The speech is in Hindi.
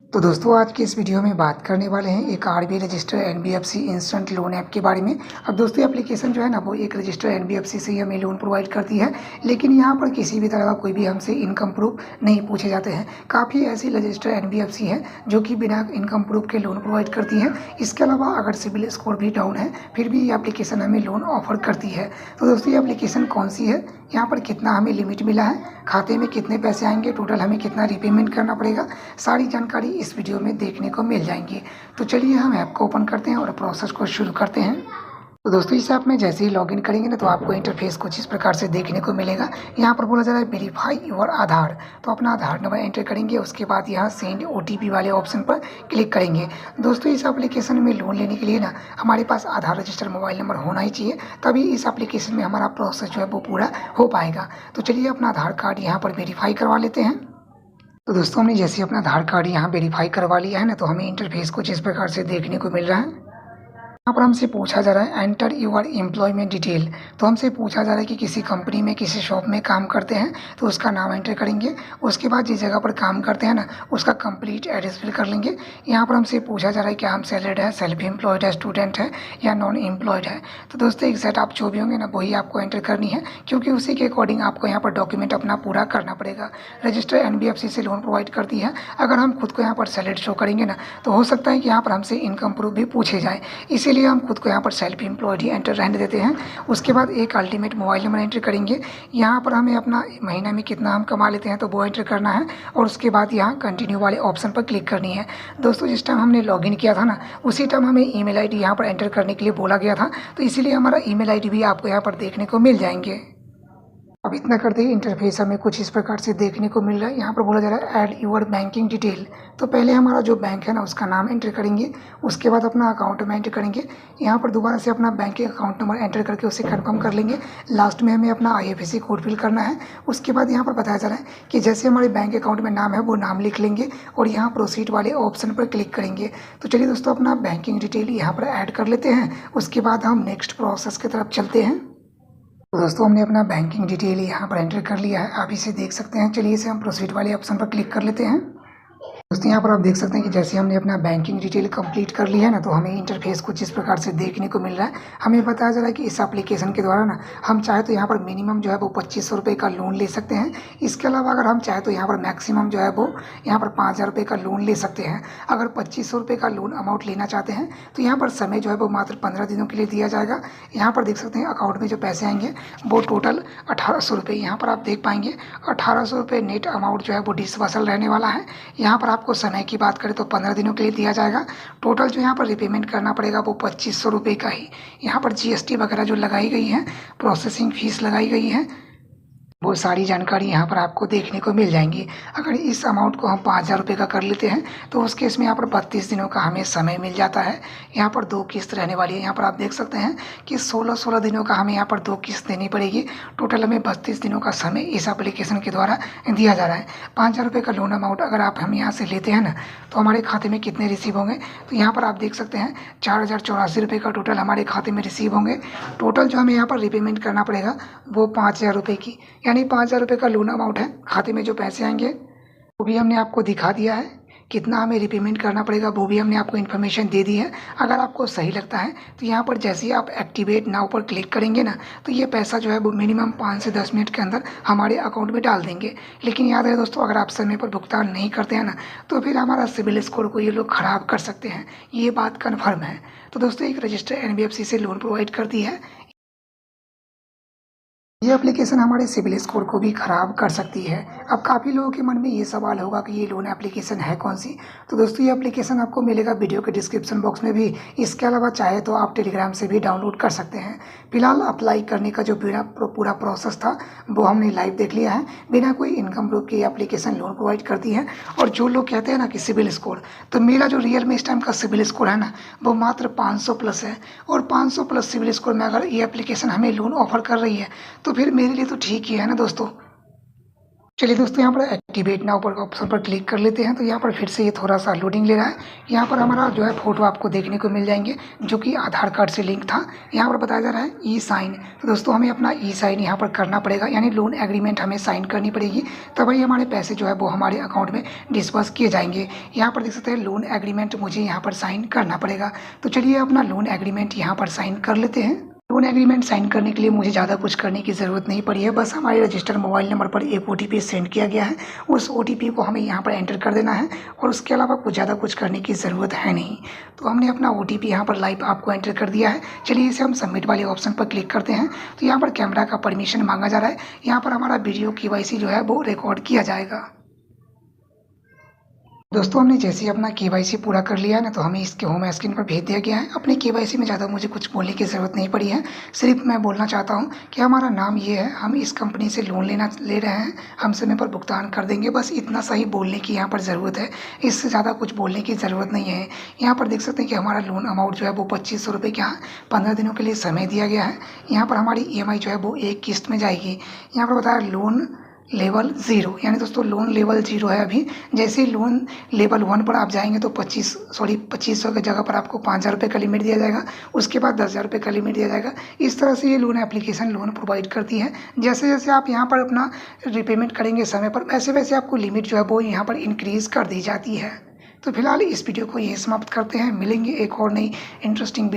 तो दोस्तों आज की इस वीडियो में बात करने वाले हैं एक RBI registered NBFC instant loan app के बारे में। अब दोस्तों एप्लीकेशन जो है ना वो एक रजिस्टर्ड एनबीएफसी से ही हमें लोन प्रोवाइड करती है, लेकिन यहाँ पर किसी भी तरह का कोई भी हमसे इनकम प्रूफ नहीं पूछे जाते हैं। काफ़ी ऐसी रजिस्टर्ड एनबीएफसी है जो कि बिना इनकम प्रूफ के लोन प्रोवाइड करती है। इसके अलावा अगर सिबिल स्कोर भी डाउन है फिर भी ये एप्लीकेशन हमें लोन ऑफर करती है। तो दोस्तों ये एप्लीकेशन कौन सी है, यहाँ पर कितना हमें लिमिट मिला है, खाते में कितने पैसे आएंगे, टोटल हमें कितना रीपेमेंट करना पड़ेगा, सारी जानकारी इस वीडियो में देखने को मिल जाएंगी। तो चलिए हम ऐप को ओपन करते हैं और प्रोसेस को शुरू करते हैं। तो दोस्तों इस ऐप में जैसे ही लॉगिन करेंगे ना तो आपको इंटरफेस कुछ इस प्रकार से देखने को मिलेगा। यहाँ पर बोला जा रहा है वेरीफाई योर आधार, तो अपना आधार नंबर एंटर करेंगे, उसके बाद यहाँ सेंड ओटीपी वाले ऑप्शन पर क्लिक करेंगे। दोस्तों इस एप्लीकेशन में लोन लेने के लिए ना हमारे पास आधार रजिस्टर्ड मोबाइल नंबर होना ही चाहिए, तभी इस एप्लीकेशन में हमारा प्रोसेस जो है वो पूरा हो पाएगा। तो चलिए अपना आधार कार्ड यहाँ पर वेरीफाई करवा लेते हैं। तो दोस्तों हमने जैसे अपना आधार कार्ड यहाँ वेरीफाई करवा लिया है ना तो हमें इंटरफेस कुछ इस प्रकार से देखने को मिल रहा है। यहाँ पर हमसे पूछा जा रहा है एंटर यूर एम्प्लॉयमेंट डिटेल, तो हमसे पूछा जा रहा है कि किसी कंपनी में किसी शॉप में काम करते हैं तो उसका नाम एंटर करेंगे, उसके बाद जिस जगह पर काम करते हैं ना उसका कंप्लीट एड्रेस फिल कर लेंगे। यहाँ पर हमसे पूछा जा रहा है कि हम सैलरीड है, सेल्फ एम्प्लॉयड है, स्टूडेंट है या नॉन एम्प्लॉयड है। तो दोस्तों एग्जैक्ट आप जो भी होंगे ना वही आपको एंटर करनी है, क्योंकि उसी के अकॉर्डिंग आपको यहाँ पर डॉक्यूमेंट अपना पूरा करना पड़ेगा। रजिस्टर एनबीएफसी से लोन प्रोवाइड करती है। अगर हम खुद को यहाँ पर सैलरीड शो करेंगे ना तो हो सकता है कि यहाँ पर हमसे इनकम प्रूफ भी पूछे जाए, इसीलिए हम खुद को यहाँ पर सेल्फ एम्प्लॉयड ही एंटर रहने देते हैं। उसके बाद एक अल्टीमेट मोबाइल नंबर एंटर करेंगे। यहाँ पर हमें अपना महीना में कितना हम कमा लेते हैं तो वो एंटर करना है, और उसके बाद यहाँ कंटिन्यू वाले ऑप्शन पर क्लिक करनी है। दोस्तों जिस टाइम हमने लॉगिन किया था ना उसी टाइम हमें ईमेल आईडी यहाँ पर एंटर करने के लिए बोला गया था, तो इसीलिए हमारा ईमेल आईडी भी आपको यहाँ पर देखने को मिल जाएंगे। अब इतना करते ही इंटरफेस हमें कुछ इस प्रकार से देखने को मिल रहा है। यहाँ पर बोला जा रहा है ऐड यूर बैंकिंग डिटेल, तो पहले हमारा जो बैंक है ना उसका नाम एंटर करेंगे, उसके बाद अपना अकाउंट में एंटर करेंगे। यहाँ पर दोबारा से अपना बैंकिंग अकाउंट नंबर एंटर करके उसे कंफर्म कर लेंगे। लास्ट में हमें अपना आईएफएससी कोड फिल करना है। उसके बाद यहाँ पर बताया जा रहा है कि जैसे हमारे बैंक अकाउंट में नाम है वो नाम लिख लेंगे और यहाँ प्रोसीड वाले ऑप्शन पर क्लिक करेंगे। तो चलिए दोस्तों अपना बैंकिंग डिटेल यहाँ पर ऐड कर लेते हैं, उसके बाद हम नेक्स्ट प्रोसेस की तरफ चलते हैं। तो दोस्तों हमने अपना बैंकिंग डिटेल यहाँ पर एंटर कर लिया है, आप इसे देख सकते हैं। चलिए इसे हम प्रोसीड वाले ऑप्शन पर क्लिक कर लेते हैं। दोस्तों यहाँ पर आप देख सकते हैं कि जैसे हमने अपना बैंकिंग डिटेल कंप्लीट कर लिया है ना तो हमें इंटरफेस कुछ इस प्रकार से देखने को मिल रहा है। हमें बताया जा रहा है कि इस एप्लीकेशन के द्वारा ना हम चाहे तो यहाँ पर मिनिमम जो है वो 2500 रुपये का लोन ले सकते हैं। इसके अलावा अगर हम चाहे तो यहाँ पर मैक्सिमम जो है वो यहाँ पर 5000 रुपये का लोन ले सकते हैं। अगर 2500 रुपये का लोन अमाउंट लेना चाहते हैं तो यहाँ पर समय जो है वो मात्र 15 दिनों के लिए दिया जाएगा। यहाँ पर देख सकते हैं अकाउंट में जो पैसे आएंगे वो टोटल 1800 रुपये, यहाँ पर आप देख पाएंगे 1800 रुपये नेट अमाउंट जो है वो डिसबर्सल रहने वाला है। यहाँ पर आपको समय की बात करें तो 15 दिनों के लिए दिया जाएगा। टोटल जो यहाँ पर रिपेमेंट करना पड़ेगा वो 2500 रुपये का ही। यहाँ पर जीएसटी वगैरह जो लगाई गई है, प्रोसेसिंग फीस लगाई गई है, वो सारी जानकारी यहाँ पर आपको देखने को मिल जाएंगी। अगर इस अमाउंट को हम 5000 रुपये का कर लेते हैं तो उस केस में यहाँ पर 32 दिनों का हमें समय मिल जाता है। यहाँ पर 2 किस्त रहने वाली है। यहाँ पर आप देख सकते हैं कि 16 दिनों का हमें यहाँ पर 2 किस्त देनी पड़ेगी। टोटल हमें 32 दिनों का समय इस एप्लीकेशन के द्वारा दिया जा रहा है। 5000 रुपये का लोन अमाउंट अगर आप हम यहाँ से लेते हैं ना तो हमारे खाते में कितने रिसीव होंगे, तो यहाँ पर आप देख सकते हैं 4084 रुपये का टोटल हमारे खाते में रिसीव होंगे। टोटल जो हमें यहाँ पर रिपेमेंट करना पड़ेगा वो 5000 रुपये की, यानी 5000 रुपये का लोन अमाउंट है। खाते में जो पैसे आएंगे वो भी हमने आपको दिखा दिया है, कितना हमें रिपेमेंट करना पड़ेगा वो भी हमने आपको इन्फॉर्मेशन दे दी है। अगर आपको सही लगता है तो यहाँ पर जैसे ही आप एक्टिवेट नाउ पर क्लिक करेंगे ना तो ये पैसा जो है वो मिनिमम 5 से 10 मिनट के अंदर हमारे अकाउंट में डाल देंगे। लेकिन याद रहे दोस्तों, अगर आप समय पर भुगतान नहीं करते हैं ना तो फिर हमारा सिबिल स्कोर को ये लोग ख़राब कर सकते हैं, ये बात कन्फर्म है। तो दोस्तों एक रजिस्टर्ड एनबीएफसी से लोन प्रोवाइड करती है। ये एप्लीकेशन हमारे सिबिल स्कोर को भी ख़राब कर सकती है। अब काफ़ी लोगों के मन में ये सवाल होगा कि ये लोन एप्लीकेशन है कौन सी। तो दोस्तों ये एप्लीकेशन आपको मिलेगा वीडियो के डिस्क्रिप्शन बॉक्स में भी। इसके अलावा चाहे तो आप टेलीग्राम से भी डाउनलोड कर सकते हैं। फिलहाल अप्लाई करने का जो पूरा प्रोसेस था वो हमने लाइव देख लिया है। बिना कोई इनकम प्रूफ की एप्लीकेशन लोन प्रोवाइड करती है। और जो लोग कहते हैं ना कि सिबिल स्कोर, तो मेरा जो रियल में इस टाइम का सिबिल स्कोर है ना वो मात्र 500 प्लस है। और 500 प्लस सिबिल स्कोर में अगर ये एप्लीकेशन हमें लोन ऑफर कर रही है तो फिर मेरे लिए तो ठीक ही है ना दोस्तों। चलिए दोस्तों, यहाँ पर एक्टिवेट नाउ पर ऑप्शन पर क्लिक कर लेते हैं। तो यहाँ पर फिर से ये थोड़ा सा लोडिंग ले रहा है। यहाँ पर हमारा जो है फ़ोटो आपको देखने को मिल जाएंगे, जो कि आधार कार्ड से लिंक था। यहाँ पर बताया जा रहा है ई साइन। तो दोस्तों हमें अपना ई साइन यहाँ पर करना पड़ेगा, यानी लोन एग्रीमेंट हमें साइन करनी पड़ेगी, तभी हमारे पैसे जो है वो हमारे अकाउंट में डिस्बर्स किए जाएंगे। यहाँ पर देख सकते हैं लोन एग्रीमेंट मुझे यहाँ पर साइन करना पड़ेगा। तो चलिए अपना लोन एग्रीमेंट यहाँ पर साइन कर लेते हैं। लोन एग्रीमेंट साइन करने के लिए मुझे ज़्यादा कुछ करने की ज़रूरत नहीं पड़ी है। बस हमारे रजिस्टर्ड मोबाइल नंबर पर एक OTP सेंड किया गया है। उस OTP को हमें यहाँ पर एंटर कर देना है और उसके अलावा कुछ ज़्यादा कुछ करने की ज़रूरत है नहीं। तो हमने अपना OTP यहाँ पर लाइव आपको एंटर कर दिया है। चलिए इसे हम सबमिट वाले ऑप्शन पर क्लिक करते हैं। तो यहाँ पर कैमरा का परमिशन मांगा जा रहा है। यहाँ पर हमारा वीडियो KYC जो है वो रिकॉर्ड किया जाएगा। दोस्तों हमने जैसे ही अपना KYC पूरा कर लिया है ना, तो हमें इसके होम स्क्रीन पर भेज दिया गया है। अपने KYC में ज़्यादा मुझे कुछ बोलने की ज़रूरत नहीं पड़ी है। सिर्फ मैं बोलना चाहता हूँ कि हमारा नाम ये है, हम इस कंपनी से लोन ले रहे हैं, हम समय पर भुगतान कर देंगे। बस इतना सही बोलने की यहाँ पर ज़रूरत है, इससे ज़्यादा कुछ बोलने की ज़रूरत नहीं है। यहाँ पर देख सकते हैं कि हमारा लोन अमाउंट जो है वो 2500 रुपये का 15 दिनों के लिए समय दिया गया है। यहाँ पर हमारी EMI जो है वो एक किस्त में जाएगी। यहाँ पर बताया लोन लेवल 0, यानी दोस्तों लोन लेवल 0 है अभी। जैसे ही लोन लेवल 1 पर आप जाएंगे तो 2500 की जगह पर आपको 5000 रुपये का लिमिट दिया जाएगा। उसके बाद 10,000 रुपये का लिमिट दिया जाएगा। इस तरह से ये लोन एप्लीकेशन लोन प्रोवाइड करती है। जैसे जैसे आप यहाँ पर अपना रिपेमेंट करेंगे समय पर, वैसे वैसे आपको लिमिट जो है वो यहाँ पर इंक्रीज़ कर दी जाती है। तो फिलहाल इस वीडियो को यही समाप्त करते हैं। मिलेंगे एक और नई इंटरेस्टिंग वीडियो।